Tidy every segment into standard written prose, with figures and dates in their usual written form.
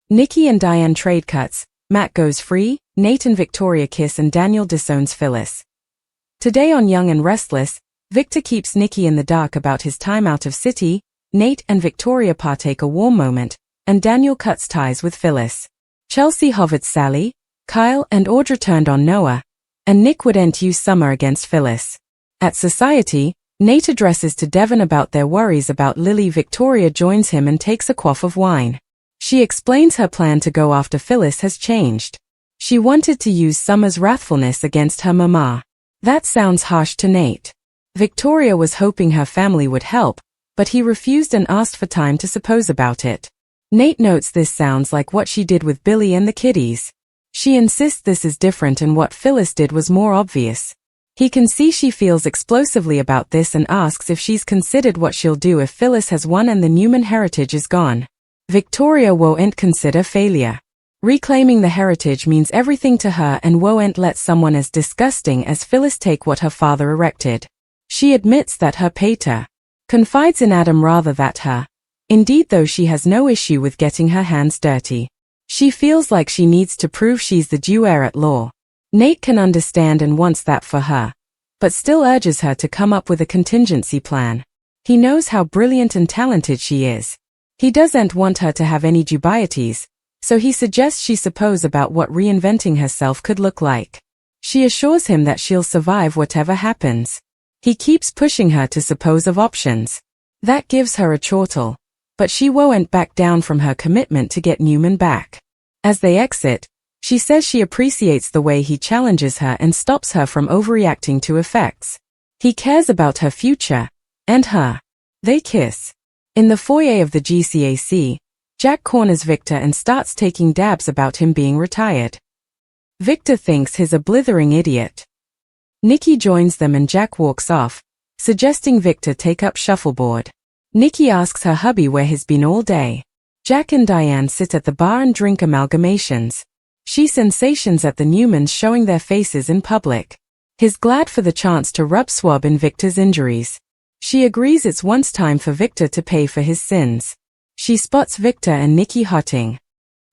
Nikki and Diane trade cuts, Matt goes free, Nate and Victoria kiss and Daniel disowns Phyllis. Today on Young and Restless, Victor keeps Nikki in the dark about his time out of city, Nate and Victoria partake a warm moment, and Daniel cuts ties with Phyllis. Chelsea hovered Sally, Kyle and Audra turned on Noah, and Nick would use summer against Phyllis. At Society, Nate addresses to Devon about their worries about Lily. Victoria joins him and takes a quaff of wine. She explains her plan to go after Phyllis has changed. She wanted to use Summer's wrathfulness against her mama. That sounds harsh to Nate. Victoria was hoping her family would help, but he refused and asked for time to suppose about it. Nate notes this sounds like what she did with Billy and the kiddies. She insists this is different and what Phyllis did was more obvious. He can see she feels explosively about this and asks if she's considered what she'll do if Phyllis has won and the Newman heritage is gone. Victoria won't consider failure. Reclaiming the heritage means everything to her and won't let someone as disgusting as Phyllis take what her father erected. She admits that her pater confides in Adam rather than her. Indeed, though, she has no issue with getting her hands dirty. She feels like she needs to prove she's the due heir at law. Nate can understand and wants that for her, but still urges her to come up with a contingency plan. He knows how brilliant and talented she is. He doesn't want her to have any dubieties, so he suggests she suppose about what reinventing herself could look like. She assures him that she'll survive whatever happens. He keeps pushing her to suppose of options. That gives her a chortle, but she won't back down from her commitment to get Newman back. As they exit, she says she appreciates the way he challenges her and stops her from overreacting to effects. He cares about her future, and her. They kiss. In the foyer of the GCAC, Jack corners Victor and starts taking dabs about him being retired. Victor thinks he's a blithering idiot. Nikki joins them and Jack walks off, suggesting Victor take up shuffleboard. Nikki asks her hubby where he's been all day. Jack and Diane sit at the bar and drink amalgamations. She sensations at the Newmans showing their faces in public. He's glad for the chance to rub swab in Victor's injuries. She agrees it's once time for Victor to pay for his sins. She spots Victor and Nikki hotting.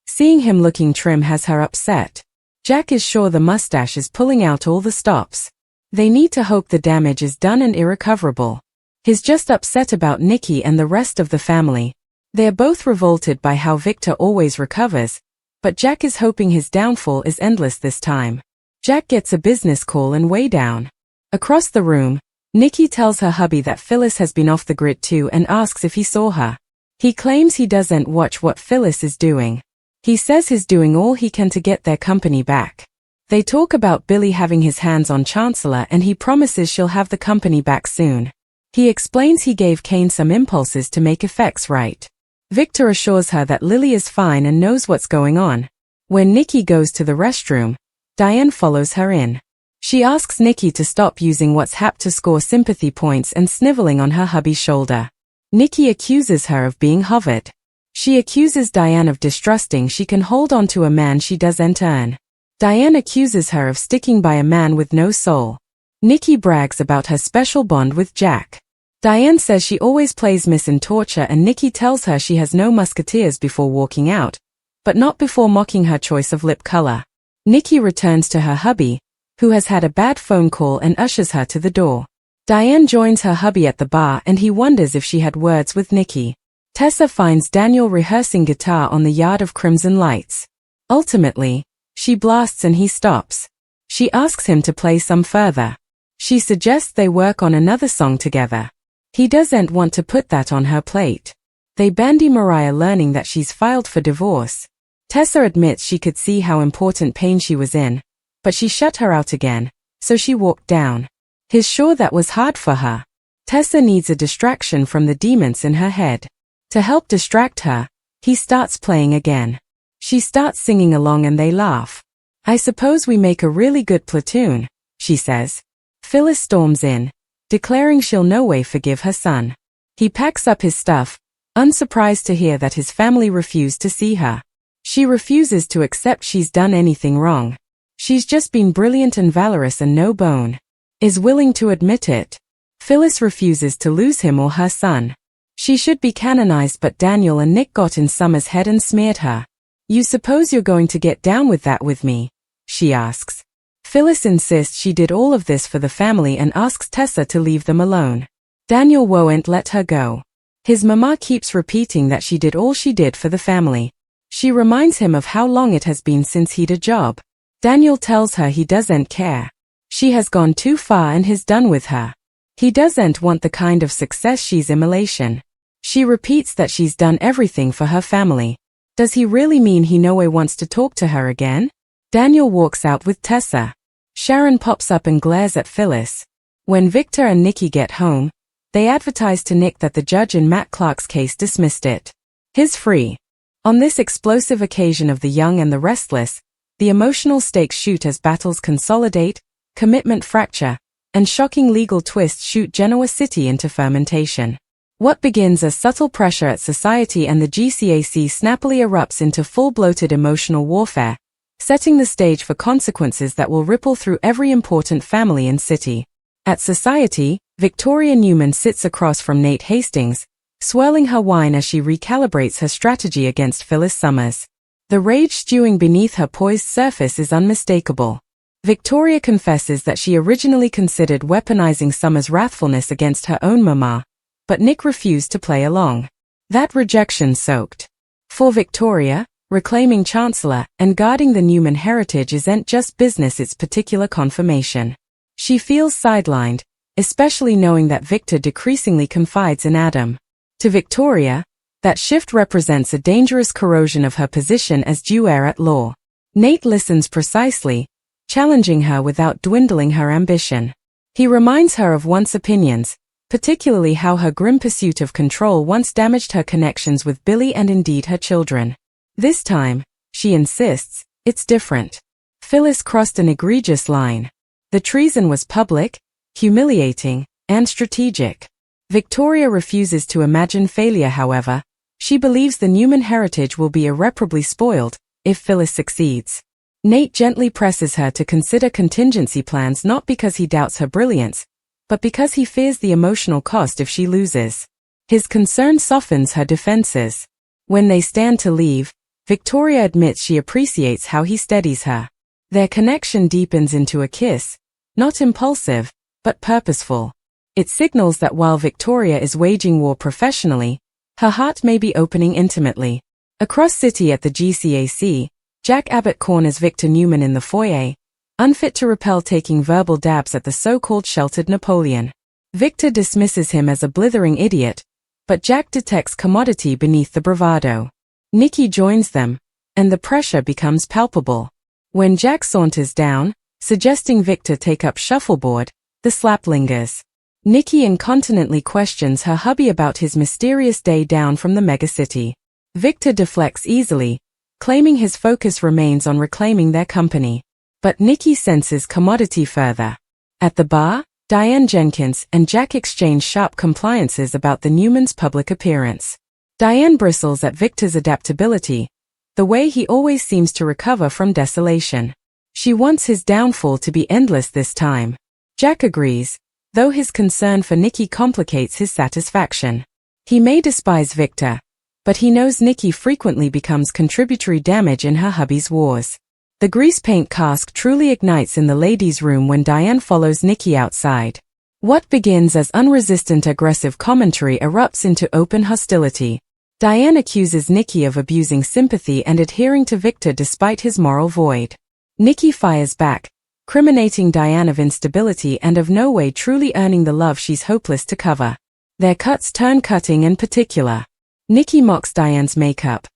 Seeing him looking trim has her upset. Jack is sure the mustache is pulling out all the stops. They need to hope the damage is done and irrecoverable. He's just upset about Nikki and the rest of the family. They're both revolted by how Victor always recovers, but Jack is hoping his downfall is endless this time. Jack gets a business call and way down. Across the room, Nikki tells her hubby that Phyllis has been off the grid too and asks if he saw her. He claims he doesn't watch what Phyllis is doing. He says he's doing all he can to get their company back. They talk about Billy having his hands on Chancellor and he promises she'll have the company back soon. He explains he gave Kane some impulses to make effects right. Victor assures her that Lily is fine and knows what's going on. When Nikki goes to the restroom, Diane follows her in. She asks Nikki to stop using WhatsApp to score sympathy points and sniveling on her hubby's shoulder. Nikki accuses her of being hovered. She accuses Diane of distrusting she can hold on to a man she doesn't earn. Diane accuses her of sticking by a man with no soul. Nikki brags about her special bond with Jack. Diane says she always plays Miss in torture and Nikki tells her she has no musketeers before walking out, but not before mocking her choice of lip color. Nikki returns to her hubby, who has had a bad phone call and ushers her to the door. Diane joins her hubby at the bar and he wonders if she had words with Nikki. Tessa finds Daniel rehearsing guitar on the yard of Crimson Lights. Ultimately, she blasts and he stops. She asks him to play some further. She suggests they work on another song together. He doesn't want to put that on her plate. They bandy Mariah learning that she's filed for divorce. Tessa admits she could see how important pain she was in, but she shut her out again, so she walked down. He's sure that was hard for her. Tessa needs a distraction from the demons in her head. To help distract her, he starts playing again. She starts singing along and they laugh. "I suppose we make a really good platoon," she says. Phyllis storms in, declaring she'll no way forgive her son. He packs up his stuff, unsurprised to hear that his family refused to see her. She refuses to accept she's done anything wrong. She's just been brilliant and valorous and no bone. Is willing to admit it. Phyllis refuses to lose him or her son. She should be canonized, but Daniel and Nick got in Summer's head and smeared her. You suppose you're going to get down with that with me? She asks. Phyllis insists she did all of this for the family and asks Tessa to leave them alone. Daniel won't let her go. His mama keeps repeating that she did all she did for the family. She reminds him of how long it has been since he'd a job. Daniel tells her he doesn't care. She has gone too far and he's done with her. He doesn't want the kind of success she's immolation. She repeats that she's done everything for her family. Does he really mean he no way wants to talk to her again? Daniel walks out with Tessa. Sharon pops up and glares at Phyllis. When Victor and Nikki get home, they advertise to Nick that the judge in Matt Clark's case dismissed it. He's free. On this explosive occasion of the young and the restless, the emotional stakes shoot as battles consolidate, commitment fracture, and shocking legal twists shoot Genoa City into fermentation. What begins as subtle pressure at society and the GCAC snappily erupts into full-bloated emotional warfare, setting the stage for consequences that will ripple through every important family and city. At society, Victoria Newman sits across from Nate Hastings, swirling her wine as she recalibrates her strategy against Phyllis Summers. The rage stewing beneath her poised surface is unmistakable. Victoria confesses that she originally considered weaponizing Summers' wrathfulness against her own mama, but Nick refused to play along. That rejection soaked. For Victoria, reclaiming Chancellor and guarding the Newman heritage isn't just business, it's particular confirmation. She feels sidelined, especially knowing that Victor decreasingly confides in Adam. To Victoria, that shift represents a dangerous corrosion of her position as due heir at law. Nate listens precisely, challenging her without dwindling her ambition. He reminds her of once opinions, particularly how her grim pursuit of control once damaged her connections with Billy and indeed her children. This time, she insists, it's different. Phyllis crossed an egregious line. The treason was public, humiliating, and strategic. Victoria refuses to imagine failure, however. She believes the Newman heritage will be irreparably spoiled if Phyllis succeeds. Nate gently presses her to consider contingency plans, not because he doubts her brilliance, but because he fears the emotional cost if she loses. His concern softens her defenses. When they stand to leave, Victoria admits she appreciates how he steadies her. Their connection deepens into a kiss, not impulsive, but purposeful. It signals that while Victoria is waging war professionally, her heart may be opening intimately. Across city at the GCAC, Jack Abbott corners Victor Newman in the foyer, unfit to repel, taking verbal dabs at the so-called sheltered Napoleon. Victor dismisses him as a blithering idiot, but Jack detects commodity beneath the bravado. Nikki joins them, and the pressure becomes palpable. When Jack saunters down, suggesting Victor take up shuffleboard, the slap lingers. Nikki incontinently questions her hubby about his mysterious day down from the megacity. Victor deflects easily, claiming his focus remains on reclaiming their company. But Nikki senses commodity further. At the bar, Diane Jenkins and Jack exchange sharp compliances about the Newman's public appearance. Diane bristles at Victor's adaptability, the way he always seems to recover from desolation. She wants his downfall to be endless this time. Jack agrees, though his concern for Nikki complicates his satisfaction. He may despise Victor, but he knows Nikki frequently becomes contributory damage in her hubby's wars. The grease paint cask truly ignites in the ladies' room when Diane follows Nikki outside. What begins as unresistant aggressive commentary erupts into open hostility. Diane accuses Nikki of abusing sympathy and adhering to Victor despite his moral void. Nikki fires back, criminating Diane of instability and of no way truly earning the love she's hopeless to cover. Their cuts turn cutting and particular. Nikki mocks Diane's makeup.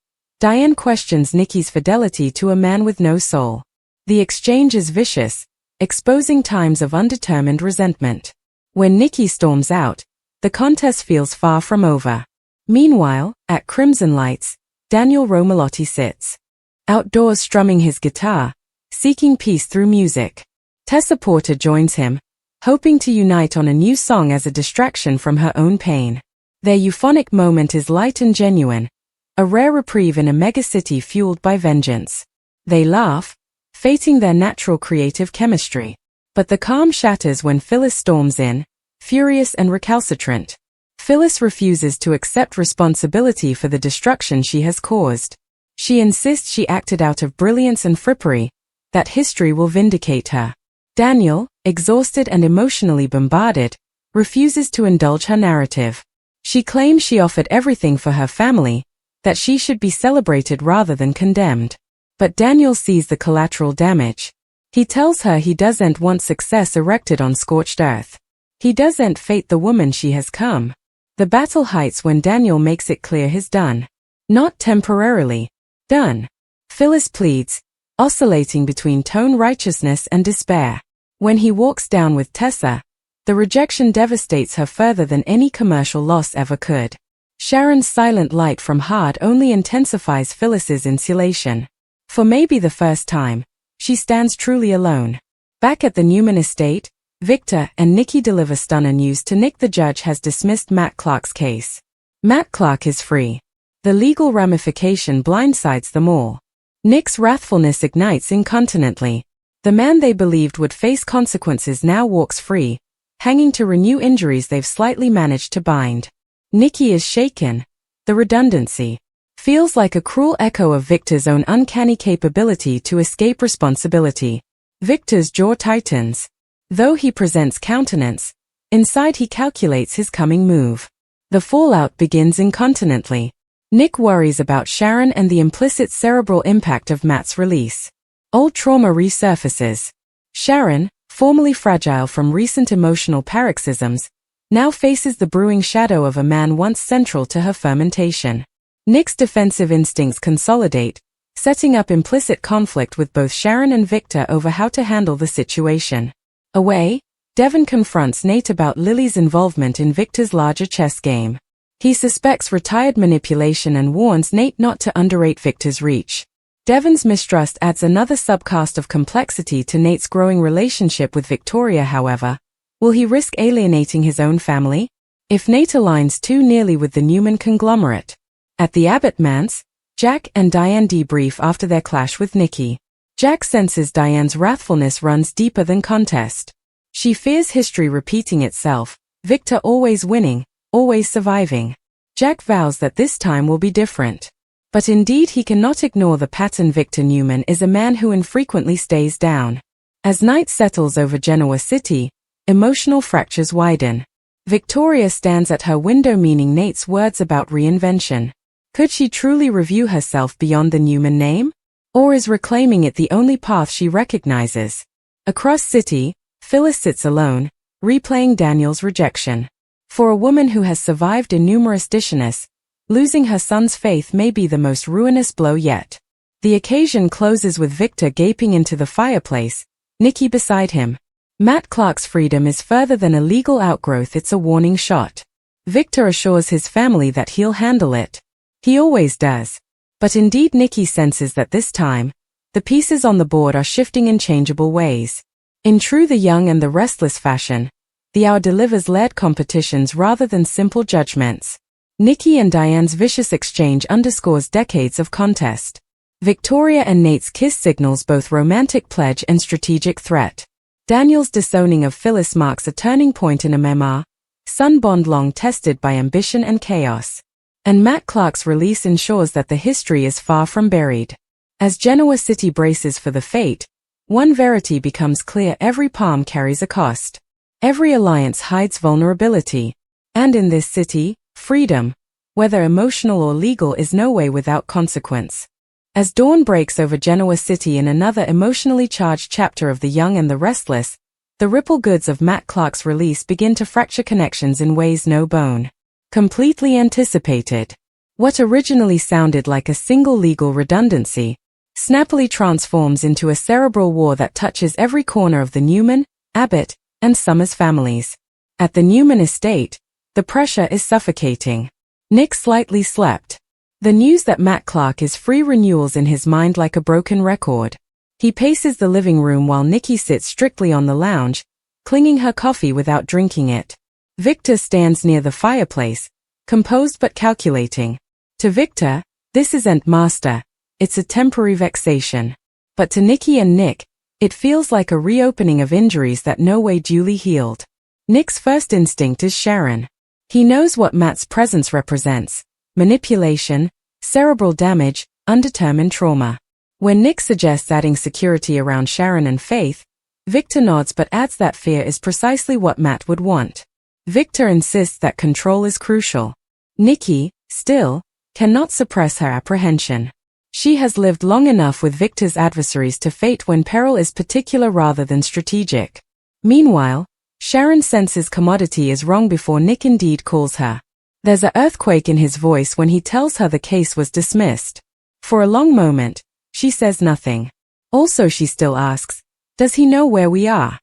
Diane questions Nikki's fidelity to a man with no soul. The exchange is vicious, exposing times of undetermined resentment. When Nikki storms out, the contest feels far from over. Meanwhile, at Crimson Lights, Daniel Romalotti sits outdoors strumming his guitar, seeking peace through music. Tessa Porter joins him, hoping to unite on a new song as a distraction from her own pain. Their euphonic moment is light and genuine, a rare reprieve in a megacity fueled by vengeance. They laugh, fating their natural creative chemistry. But the calm shatters when Phyllis storms in, furious and recalcitrant. Phyllis refuses to accept responsibility for the destruction she has caused. She insists she acted out of brilliance and frippery, that history will vindicate her. Daniel, exhausted and emotionally bombarded, refuses to indulge her narrative. She claims she offered everything for her family, that she should be celebrated rather than condemned. But Daniel sees the collateral damage. He tells her he doesn't want success erected on scorched earth. He doesn't fate the woman she has come. The battle heights when Daniel makes it clear he's done. Not temporarily. Done. Phyllis pleads, oscillating between tone righteousness and despair. When he walks down with Tessa, the rejection devastates her further than any commercial loss ever could. Sharon's silent light from hard only intensifies Phyllis's insulation. For maybe the first time, she stands truly alone. Back at the Newman estate, Victor and Nikki deliver stunner news to Nick. The judge has dismissed Matt Clark's case. Matt Clark is free. The legal ramification blindsides them all. Nick's wrathfulness ignites incontinently. The man they believed would face consequences now walks free, hanging to renew injuries they've slightly managed to bind. Nikki is shaken. The redundancy feels like a cruel echo of Victor's own uncanny capability to escape responsibility. Victor's jaw tightens. Though he presents countenance, inside he calculates his coming move. The fallout begins incontinently. Nick worries about Sharon and the implicit cerebral impact of Matt's release. Old trauma resurfaces. Sharon, formerly fragile from recent emotional paroxysms, now faces the brewing shadow of a man once central to her fermentation. Nick's defensive instincts consolidate, setting up implicit conflict with both Sharon and Victor over how to handle the situation. Away, Devon confronts Nate about Lily's involvement in Victor's larger chess game. He suspects retired manipulation and warns Nate not to underrate Victor's reach. Devon's mistrust adds another subcast of complexity to Nate's growing relationship with Victoria. However, will he risk alienating his own family if Nate aligns too nearly with the Newman conglomerate? At the Abbott manse, Jack and Diane debrief after their clash with Nikki. Jack senses Diane's wrathfulness runs deeper than contest. She fears history repeating itself, Victor always winning, always surviving. Jack vows that this time will be different. But indeed he cannot ignore the pattern. Victor Newman is a man who infrequently stays down. As night settles over Genoa City, emotional fractures widen. Victoria stands at her window, meaning Nate's words about reinvention. Could she truly review herself beyond the Newman name? Or is reclaiming it the only path she recognizes? Across city, Phyllis sits alone, replaying Daniel's rejection. For a woman who has survived innumerous dishonors, losing her son's faith may be the most ruinous blow yet. The occasion closes with Victor gaping into the fireplace, Nikki beside him. Matt Clark's freedom is further than a legal outgrowth, it's a warning shot. Victor assures his family that he'll handle it. He always does. But indeed Nikki senses that this time, the pieces on the board are shifting in changeable ways. In true The Young and the Restless fashion, the hour delivers layered competitions rather than simple judgments. Nikki and Diane's vicious exchange underscores decades of contest. Victoria and Nate's kiss signals both romantic pledge and strategic threat. Daniel's disowning of Phyllis marks a turning point in a memoir, son bond long tested by ambition and chaos. And Matt Clark's release ensures that the history is far from buried. As Genoa City braces for the fate, one verity becomes clear: every palm carries a cost. Every alliance hides vulnerability. And in this city, freedom, whether emotional or legal, is no way without consequence. As dawn breaks over Genoa City in another emotionally charged chapter of The Young and the Restless, the ripple goods of Matt Clark's release begin to fracture connections in ways no bone completely anticipated. What originally sounded like a single legal redundancy, snappily transforms into a cerebral war that touches every corner of the Newman, Abbott, and Summers families. At the Newman estate, the pressure is suffocating. Nick slightly slept. The news that Matt Clark is free renewals in his mind like a broken record. He paces the living room while Nikki sits strictly on the lounge, clinging her coffee without drinking it. Victor stands near the fireplace, composed but calculating. To Victor, this isn't master, it's a temporary vexation. But to Nikki and Nick, it feels like a reopening of injuries that no way duly healed. Nick's first instinct is Sharon. He knows what Matt's presence represents: manipulation, cerebral damage, undetermined trauma. When Nick suggests adding security around Sharon and Faith, Victor nods but adds that fear is precisely what Matt would want. Victor insists that control is crucial. Nikki, still, cannot suppress her apprehension. She has lived long enough with Victor's adversaries to fate when peril is particular rather than strategic. Meanwhile, Sharon senses commodity is wrong before Nick indeed calls her. There's an earthquake in his voice when he tells her the case was dismissed. For a long moment, she says nothing. Also she still asks, does he know where we are?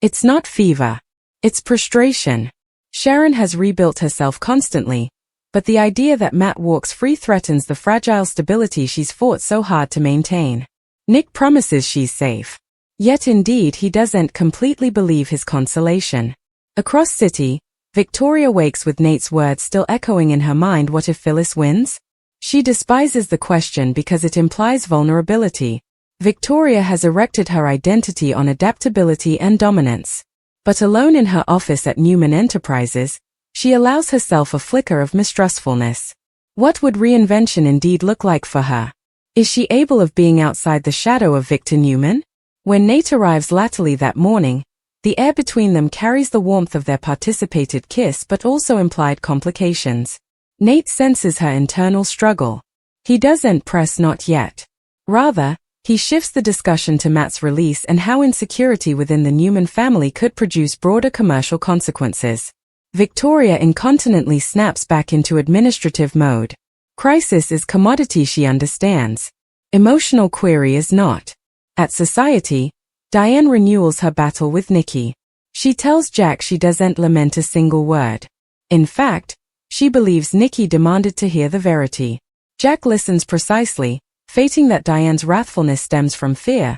It's not fever. It's prostration. Sharon has rebuilt herself constantly, but the idea that Matt walks free threatens the fragile stability she's fought so hard to maintain. Nick promises she's safe. Yet indeed he doesn't completely believe his consolation. Across city, Victoria wakes with Nate's words still echoing in her mind. What if Phyllis wins? She despises the question because it implies vulnerability. Victoria has erected her identity on adaptability and dominance. But alone in her office at Newman Enterprises, she allows herself a flicker of mistrustfulness. What would reinvention indeed look like for her? Is she able of being outside the shadow of Victor Newman? When Nate arrives latterly that morning, the air between them carries the warmth of their participated kiss but also implied complications. Nate senses her internal struggle. He doesn't press not yet. Rather, he shifts the discussion to Matt's release and how insecurity within the Newman family could produce broader commercial consequences. Victoria incontinently snaps back into administrative mode. Crisis is commodity, she understands. Emotional query is not. At Society, Diane renewals her battle with Nikki. She tells Jack she doesn't lament a single word. In fact, she believes Nikki demanded to hear the verity. Jack listens precisely, fating that Diane's wrathfulness stems from fear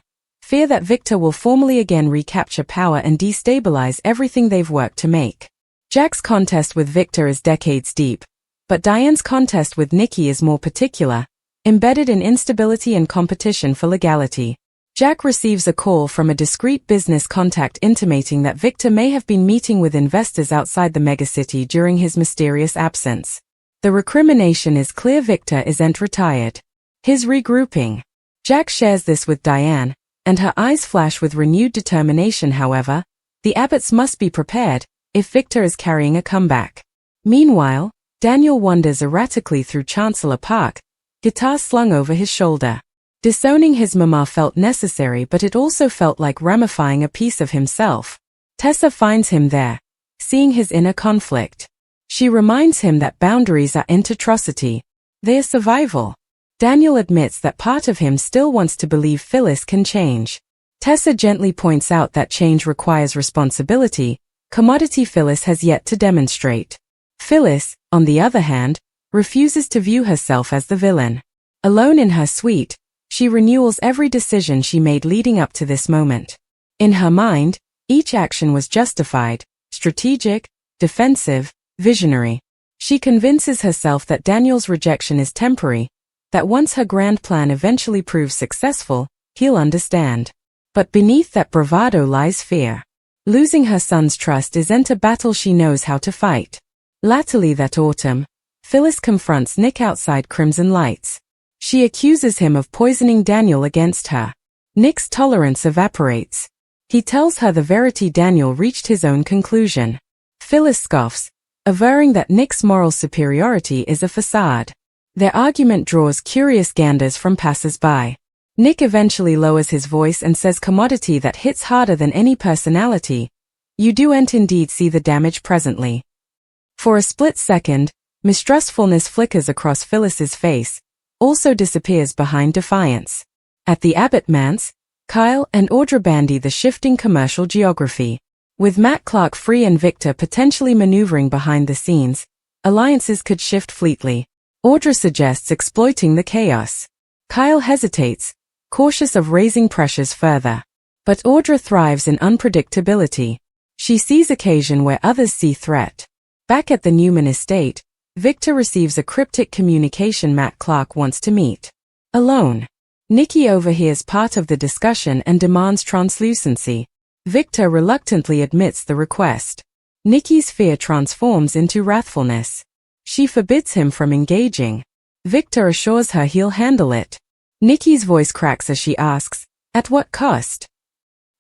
that Victor will formally again recapture power and destabilize everything they've worked to make. Jack's contest with Victor is decades deep, but Diane's contest with Nikki is more particular, embedded in instability and competition for legality. Jack receives a call from a discreet business contact intimating that Victor may have been meeting with investors outside the megacity during his mysterious absence. The recrimination is clear: Victor isn't retired. He's regrouping. Jack shares this with Diane, and her eyes flash with renewed determination. However, the Abbotts must be prepared if Victor is carrying a comeback. Meanwhile, Daniel wanders erratically through Chancellor Park, guitar slung over his shoulder. Disowning his mama felt necessary, but it also felt like ramifying a piece of himself. Tessa finds him there, seeing his inner conflict. She reminds him that boundaries are atrocity. They are survival. Daniel admits that part of him still wants to believe Phyllis can change. Tessa gently points out that change requires responsibility, commodity Phyllis has yet to demonstrate. Phyllis, on the other hand, refuses to view herself as the villain. Alone in her suite, she renewals every decision she made leading up to this moment. In her mind, each action was justified, strategic, defensive, visionary. She convinces herself that Daniel's rejection is temporary, that once her grand plan eventually proves successful, he'll understand. But beneath that bravado lies fear. Losing her son's trust isn't a battle she knows how to fight. Latterly that autumn, Phyllis confronts Nick outside Crimson Lights. She accuses him of poisoning Daniel against her. Nick's tolerance evaporates. He tells her the verity: Daniel reached his own conclusion. Phyllis scoffs, averring that Nick's moral superiority is a facade. Their argument draws curious ganders from passers-by. Nick eventually lowers his voice and says commodity that hits harder than any personality: you do'n't indeed see the damage presently. For a split second, mistrustfulness flickers across Phyllis's face, also disappears behind defiance. At the Abbott manse, Kyle and Audra bandy the shifting commercial geography. With Matt Clark free and Victor potentially maneuvering behind the scenes, alliances could shift fleetly. Audra suggests exploiting the chaos. Kyle hesitates, cautious of raising pressures further. But Audra thrives in unpredictability. She sees occasion where others see threat. Back at the Newman estate, Victor receives a cryptic communication: Matt Clark wants to meet. Alone. Nikki overhears part of the discussion and demands translucency. Victor reluctantly admits the request. Nikki's fear transforms into wrathfulness. She forbids him from engaging. Victor assures her he'll handle it. Nikki's voice cracks as she asks, at what cost?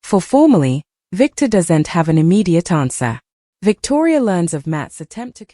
For formally, Victor doesn't have an immediate answer. Victoria learns of Matt's attempt to